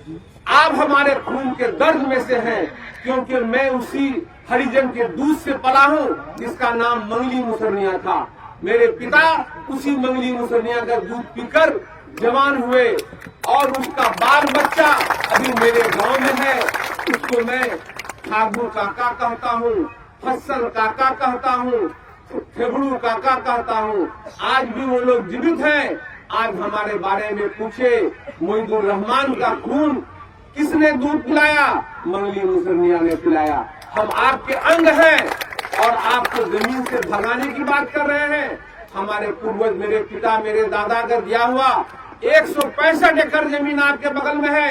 आप हमारे खून के दर्द में से हैं, क्योंकि मैं उसी हरिजन के दूध से पला हूँ जिसका नाम मंगली मुसरनिया था। मेरे पिता उसी मंगली मुसरनिया का दूध पीकर जवान हुए और उसका बाल बच्चा अभी मेरे गांव में है। उसको मैं ठाकुर काका कहता हूँ, फसल काका कहता हूँ, फेगड़ू काका कहता हूँ। आज भी वो लोग जीवित हैं। आज हमारे बारे में पूछे, मोहिदुर रहमान का खून किसने दूध पिलाया? मंगली मुसरनिया ने पिलाया। हम आपके अंग हैं और आपको जमीन से भगाने की बात कर रहे हैं। हमारे पूर्वज, मेरे पिता, मेरे दादा का दिया हुआ 165 एकड़ जमीन आपके बगल में है।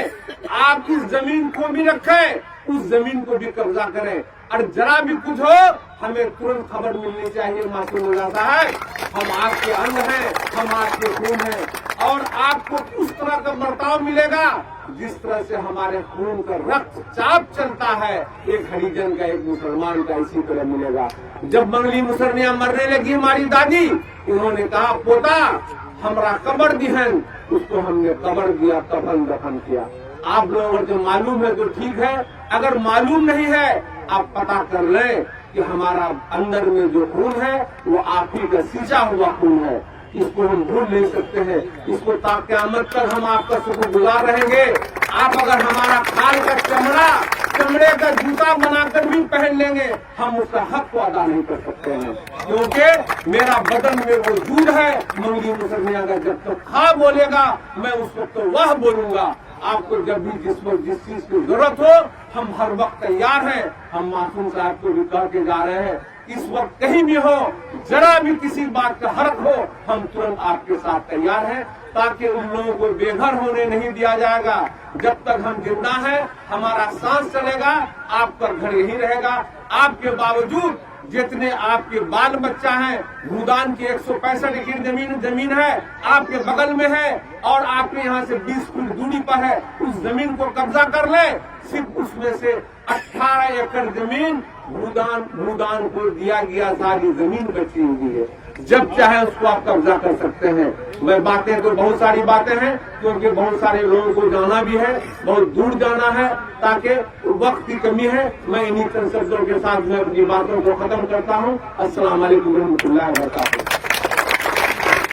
आप इस जमीन को भी रखें, उस जमीन को भी कब्जा करें, और जरा भी कुछ हो हमें तुरंत खबर मिलनी चाहिए। मासूम हो जाता है, हम आपके अंग हैं, हम आपके खून हैं, और आपको उस तरह का बर्ताव मिलेगा जिस तरह से हमारे खून का रक्तचाप चलता है, एक हरिजन का, एक मुसलमान का, इसी तरह मिलेगा। जब मंगली मुसरनिया मरने लगी हमारी दादी, उन्होंने कहा, पोता हमारा कब्र दिहन, उसको हमने कब्र दिया, कफन दफन किया। आप लोगों को जो मालूम है तो ठीक है, अगर मालूम नहीं है आप पता कर लें कि हमारा अंदर में जो खून है वो आप ही का सींचा हुआ खून है। इसको हम भूल नहीं सकते हैं। इसको क़यामत तक हम आपका शुक्रगुजार रहेंगे। आप अगर हमारा खाल का चमड़े का जूता बनाकर भी पहन लेंगे, हम उसका हक को अदा नहीं कर सकते हैं, क्योंकि मेरा बदन में वो वजूद है। मंगली मुसरनिया का जब तक खा बोलेगा, मैं उस वक्त तो वह बोलूंगा। आपको जब भी जिस वक्त जिस चीज की जरूरत हो, हम हर वक्त तैयार हैं। हम मासूम साहब को भी कह के जा रहे हैं, इस वक्त कहीं भी हो, जरा भी किसी बात का हर्क हो, हम तुरंत आपके साथ तैयार हैं, ताकि उन लोगों को बेघर होने नहीं दिया जाएगा। जब तक हम जिंदा हैं, हमारा सांस चलेगा, आपका घर यही रहेगा। आपके बावजूद जितने आपके बाल बच्चा हैं, भूदान की 165 एकड़ जमीन है, आपके बगल में है और आपके यहाँ से 20 फीट दूरी पर है, उस जमीन को कब्जा कर ले। सिर्फ उसमें से 18 एकड़ जमीन भूदान को दिया गया, सारी जमीन बची हुई है। जब चाहे उसको आप कब्जा कर सकते हैं। मैं बातें तो बहुत सारी बातें हैं, क्योंकि बहुत सारे लोगों को जाना भी है, बहुत दूर जाना है, ताकि वक्त की कमी है। मैं इन्हीं शब्दों के साथ मैं अपनी बातों को खत्म करता हूँ। अस्सलाम वालेकुम रहमतुल्लाहि व बरकातहू।